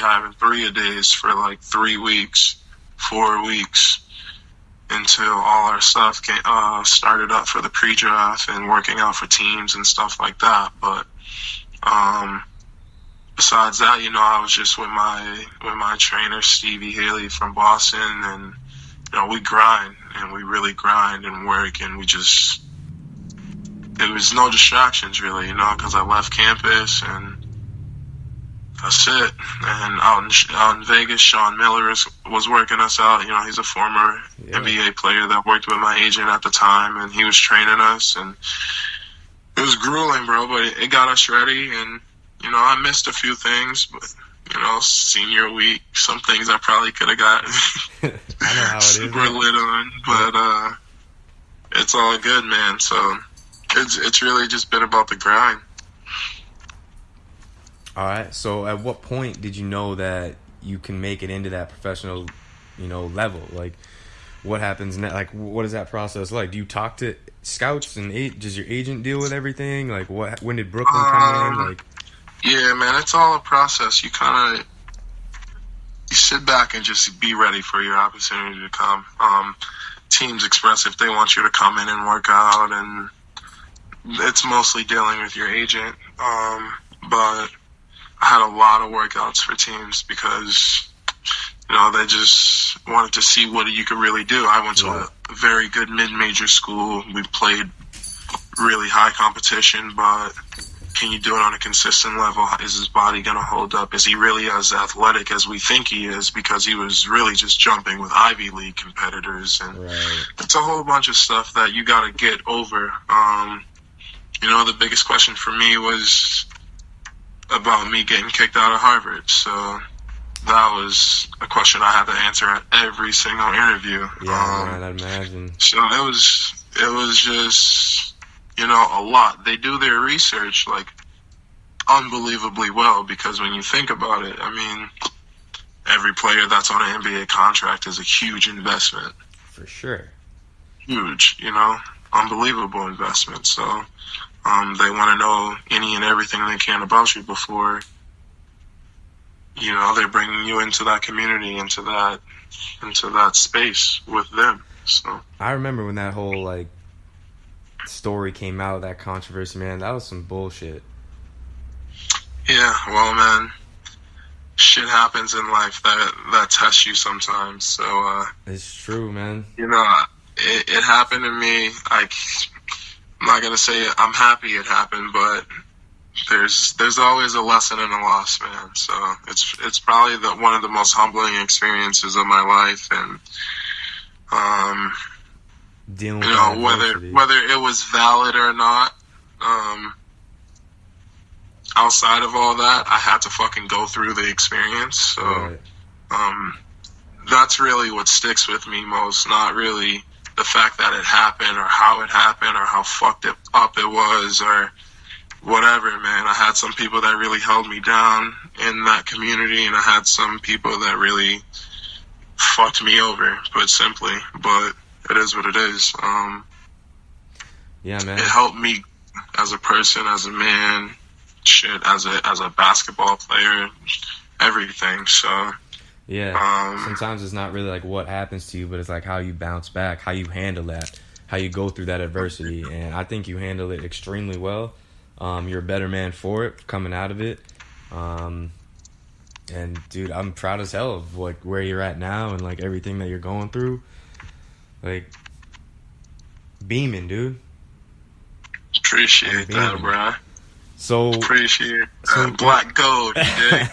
having 3-a-days for like 3 weeks, 4 weeks, until all our stuff started up for the pre-draft and working out for teams and stuff like that. But besides that, I was just with my trainer Stevie Haley from Boston, and we grind, and we really grind and work, and it was no distractions really, because I left campus and that's it. And out in Vegas, Sean Miller was working us out. He's a former NBA player that worked with my agent at the time, and he was training us. And it was grueling, bro, but it got us ready. And, I missed a few things, but, senior week, some things I probably could have got I know how it super lit on. But it's all good, man. So it's really just been about the grind. All right. So at what point did you know that you can make it into that professional, level? Like, what happens next? Like, what is that process like? Do you talk to scouts and does your agent deal with everything? Like, when did Brooklyn come in? Like, yeah, man, it's all a process. You sit back and just be ready for your opportunity to come. Teams express if they want you to come in and work out, and it's mostly dealing with your agent. But I had a lot of workouts for teams because, they just wanted to see what you could really do. I went to a very good mid-major school. We played really high competition, but can you do it on a consistent level? Is his body going to hold up? Is he really as athletic as we think he is? Because he was really just jumping with Ivy League competitors. And it's a whole bunch of stuff that you got to get over. The biggest question for me was about me getting kicked out of Harvard. So that was a question I had to answer at every single interview. Yeah, I'd imagine. So it was just, a lot. They do their research like unbelievably well, because when you think about it, every player that's on an NBA contract is a huge investment. For sure. Huge, unbelievable investment. So they want to know any and everything they can about you before, they're bringing you into that community, into that space with them. So I remember when that whole story came out, that controversy, man, that was some bullshit. Yeah, well, man, shit happens in life that tests you sometimes. So it's true, man. It happened to me. I'm not gonna say I'm happy it happened, but there's always a lesson in a loss, man. So it's probably one of the most humbling experiences of my life, and dealing with whether it was valid or not, outside of all that, I had to fucking go through the experience. So that's really what sticks with me most, not really the fact that it happened or how fucked up it was or whatever, man. I had some people that really held me down in that community, and I had some people that really fucked me over, put simply. But it is what it is. Yeah, man. It helped me as a person, as a man, as a basketball player, everything. So yeah, sometimes it's not really what happens to you, but it's how you bounce back, how you handle that, how you go through that adversity. And I think you handle it extremely well. You're a better man for it, coming out of it. And dude, I'm proud as hell of where you're at now and everything that you're going through. Beaming, dude. Appreciate that, bro. So appreciate black gold, you dig?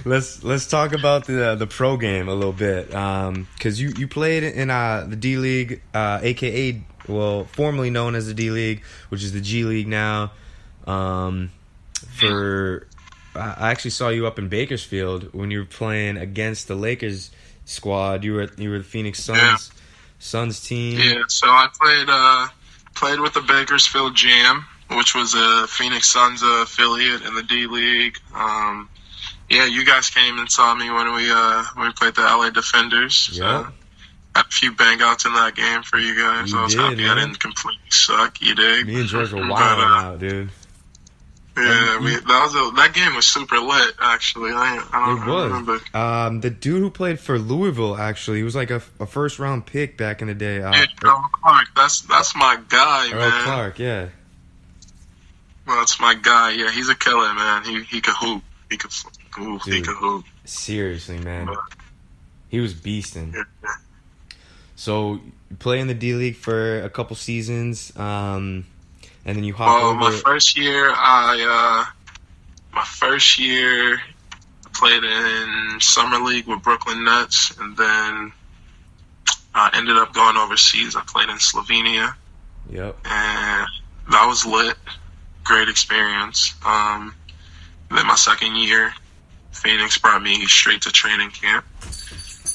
Let's talk about the pro game a little bit, because you played in the D League, aka formerly known as the D League, which is the G League now. I actually saw you up in Bakersfield when you were playing against the Lakers squad. You were the Phoenix Suns team. Yeah, so I played with the Bakersfield Jam, which was a Phoenix Suns affiliate in the D League. Yeah, you guys came and saw me when we played the LA Defenders. Yeah. So had a few bang outs in that game for you guys. I was happy I didn't completely suck. You dig? Me and George were wilding out, dude. Yeah, that game was super lit. Actually, I don't remember. The dude who played for Louisville, actually, he was like a first round pick back in the day. Earl Clark, that's my guy, Earl man. Clark, yeah. Well, that's my guy. Yeah, he's a killer, man. He could hoop. He could hoop. Seriously, man. He was beasting. Yeah. So you play in the D League for a couple seasons, and then you hop over. My first year, I played in summer league with Brooklyn Nets, and then I ended up going overseas. I played in Slovenia. Yep. And that was lit. Great experience. Then my second year, Phoenix brought me straight to training camp.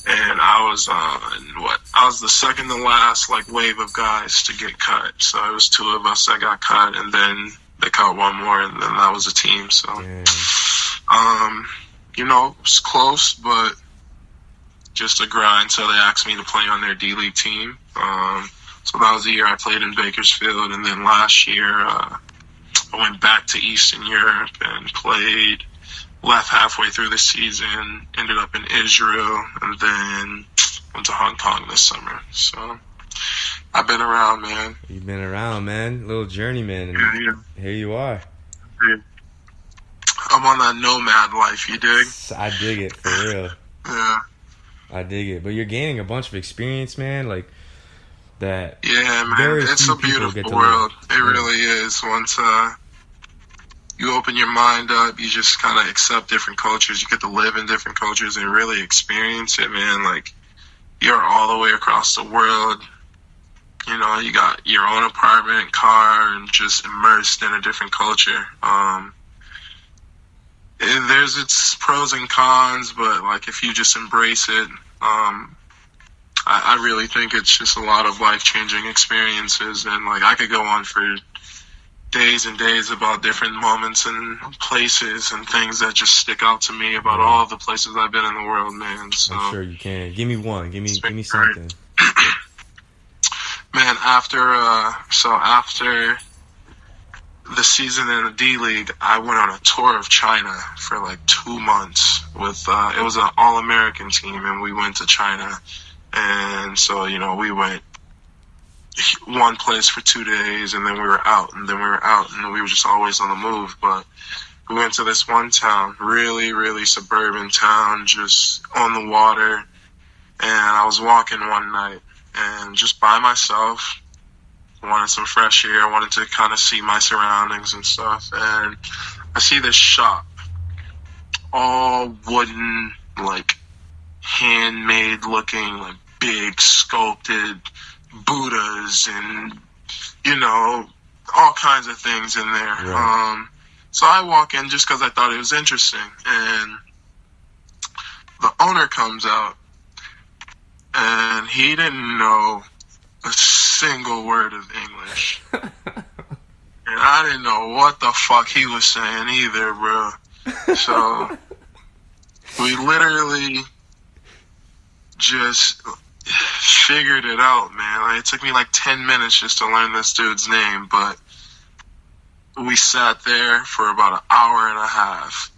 And I was I was the second to last wave of guys to get cut. So it was two of us that got cut, and then they cut one more, and then that was a team. So, it was close, but just a grind. So they asked me to play on their D League team. So that was the year I played in Bakersfield, and then last year I went back to Eastern Europe and played. Left halfway through the season, ended up in Israel, and then went to Hong Kong this summer. So I've been around, man. You've been around, man. Little journeyman. And yeah. Here you are. I'm on that nomad life, you dig? I dig it, for real. Yeah. I dig it. But you're gaining a bunch of experience, man. That. Yeah, man. It's a beautiful world. It really is. Once you open your mind up, you just kind of accept different cultures. You get to live in different cultures and really experience it, man. You're all the way across the world. You got your own apartment, car, and just immersed in a different culture. There's its pros and cons, but if you just embrace it, I really think it's just a lot of life-changing experiences. And I could go on for days and days about different moments and places and things that just stick out to me about all the places I've been in the world, man. So I'm sure you can. Give me one. Give me something. Man, after the season in the D League, I went on a tour of China for 2 months with it was an all-American team, and we went to China. And so, we went one place for 2 days, and then we were out, and we were just always on the move. But we went to this one town, really, really suburban town, just on the water. And I was walking one night, and just by myself, wanted some fresh air, wanted to kind of see my surroundings and stuff. And I see this shop, all wooden, handmade looking, big sculpted Buddhas and, all kinds of things in there. Right. So I walk in just because I thought it was interesting. And the owner comes out, and he didn't know a single word of English. And I didn't know what the fuck he was saying either, bro. So we literally just figured it out, man. It took me 10 minutes just to learn this dude's name, but we sat there for about an hour and a half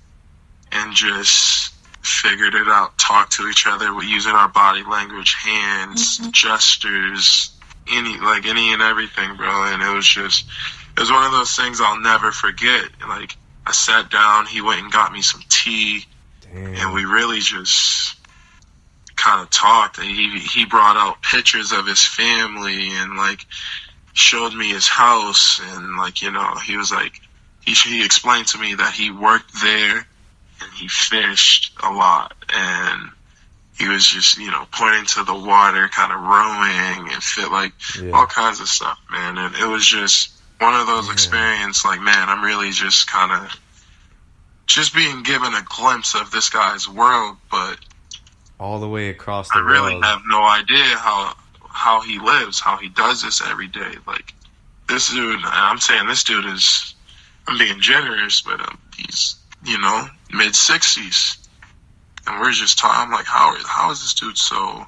and just figured it out, talked to each other using our body language, hands, gestures, any and everything, bro. And it was one of those things I'll never forget. I sat down, he went and got me some tea. Damn. And we really just kind of talked. He brought out pictures of his family and showed me his house, and he was he explained to me that he worked there and he fished a lot, and he was just pointing to the water, kind of rowing and all kinds of stuff, man. And it was just one of those experiences, man, I'm really just kind of just being given a glimpse of this guy's world, but all the way across the world. I really have no idea how he lives, how he does this every day. This dude, I'm saying this dude is, I'm being generous, but he's, mid-60s. And we're just talking, I'm like, how is this dude so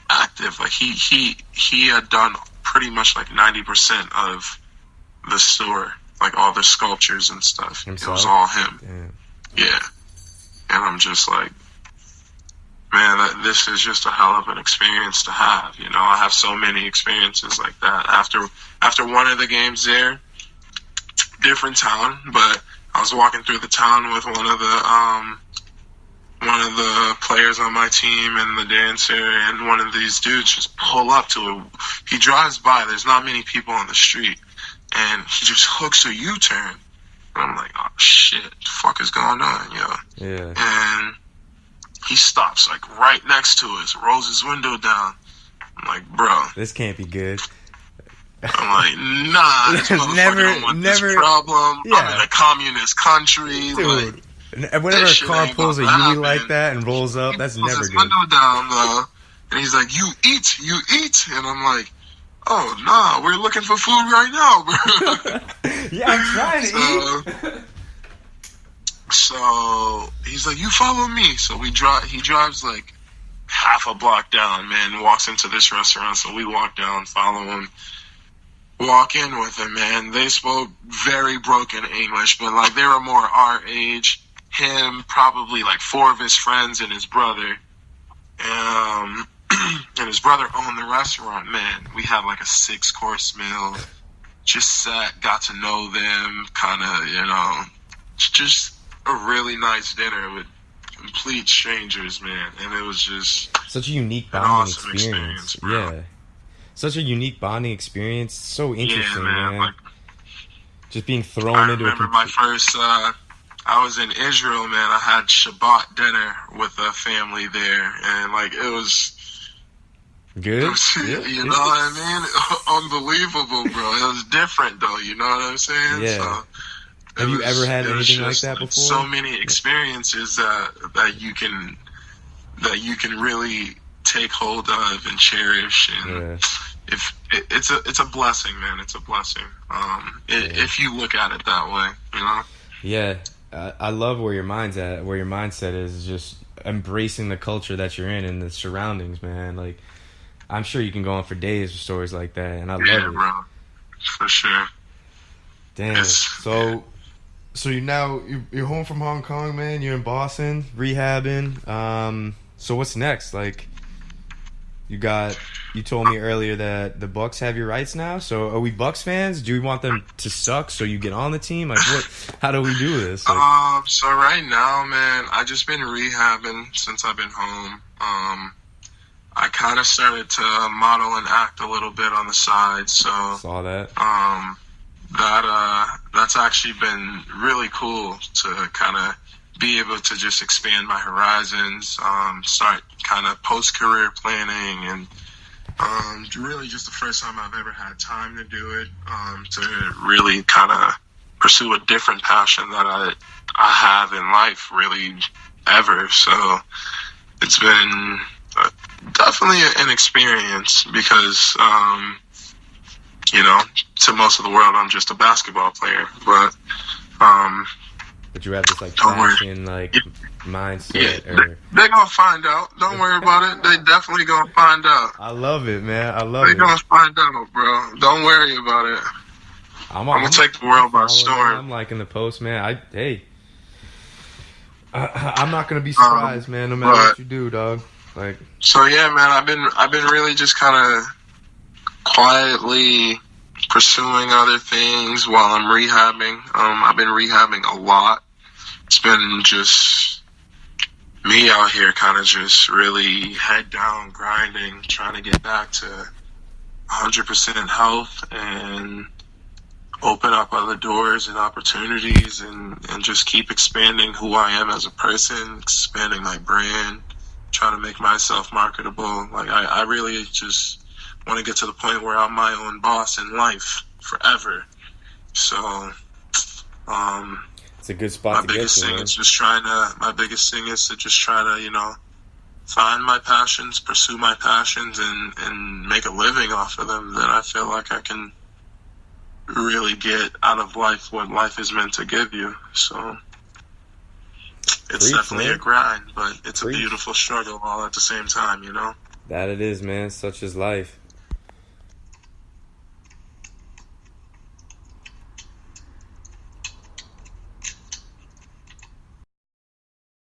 active? He had done pretty much 90% of the store like all the sculptures and stuff. Himself? It was all him. Damn. Yeah. And I'm just like, man, this is just a hell of an experience to have. You know, I have so many experiences like that. After one of the games there, different town, but I was walking through the town with one of the players on my team and the dancer, and one of these dudes just pull up to it. He drives by. There's not many people on the street, and he just hooks a U-turn. And I'm like, oh shit, the fuck is going on, yo? Yeah. And he stops like right next to us, rolls his window down. I'm like, bro, this can't be good. I'm like, nah, this motherfucker don't want this problem. Yeah. I'm in a communist country, dude. Like, whenever a car pulls a Yui like that and rolls up, that's never good. He pulls his window down though, and he's like, you eat, and I'm like, oh nah, we're looking for food right now, bro. Yeah, I'm trying to eat. So he's like, you follow me. So he drives like half a block down, man, walks into this restaurant. So we walk down, follow him, walk in with him, man. They spoke very broken English, but like they were more our age. Him, probably like 4 of his friends and his brother. And his brother owned the restaurant, man. We had like a 6-course meal. Just sat, got to know them, kind of, you know, just a really nice dinner with complete strangers, man. And it was just such a unique bonding awesome experience. bro. Yeah. Such a unique bonding experience. So interesting, man. Like, just being thrown into a remember my first, I was in Israel, man. I had Shabbat dinner with a family there, and like it was good. It was, you know what I mean? Unbelievable, bro. It was different, though. You know what I'm saying? Yeah. So, have you ever had anything like that before? So many experiences that you can really take hold of and cherish, and if it's a blessing, man. It's a blessing. If you look at it that way, you know. Yeah. I love where your mind's at. Where your mindset is just embracing the culture that you're in and the surroundings, man. Like, I'm sure you can go on for days with stories like that, and I love it, bro. For sure. Damn. So you're home from Hong Kong, man. You're in Boston, rehabbing. So what's next? Like, you told me earlier that the Bucks have your rights now. So are we Bucks fans? Do we want them to suck so you get on the team? Like, how do we do this? Like, so right now, man, I just been rehabbing since I've been home. I kind of started to model and act a little bit on the side. So saw that. That's actually been really cool to kind of be able to just expand my horizons, start kind of post-career planning, and really just the first time I've ever had time to do it, to really kind of pursue a different passion that I have in life, really, ever. So it's been definitely an experience because, you know, to most of the world, I'm just a basketball player, but you have this like fashion mindset. Yeah, they're gonna find out. Don't worry about it. They definitely gonna find out. I love it, man. I love it. They're gonna find out, bro. Don't worry about it. I'm gonna take the world by storm. I'm liking the post, man. I'm not gonna be surprised, man. No matter what you do, dog. Like. So yeah, man. I've been really just kind of quietly pursuing other things while I'm rehabbing. I've been rehabbing a lot. It's been just me out here kind of just really head down, grinding, trying to get back to 100% health and open up other doors and opportunities and just keep expanding who I am as a person, expanding my brand, trying to make myself marketable. Like, I really just want to get to the point where I'm my own boss in life forever. So, it's a good spot to get to. My biggest thing is to just try to, you know, find my passions, pursue my passions, and make a living off of them. That I feel like I can really get out of life what life is meant to give you. So it's definitely a grind, but it's a beautiful struggle all at the same time, you know? That it is, man. Such is life.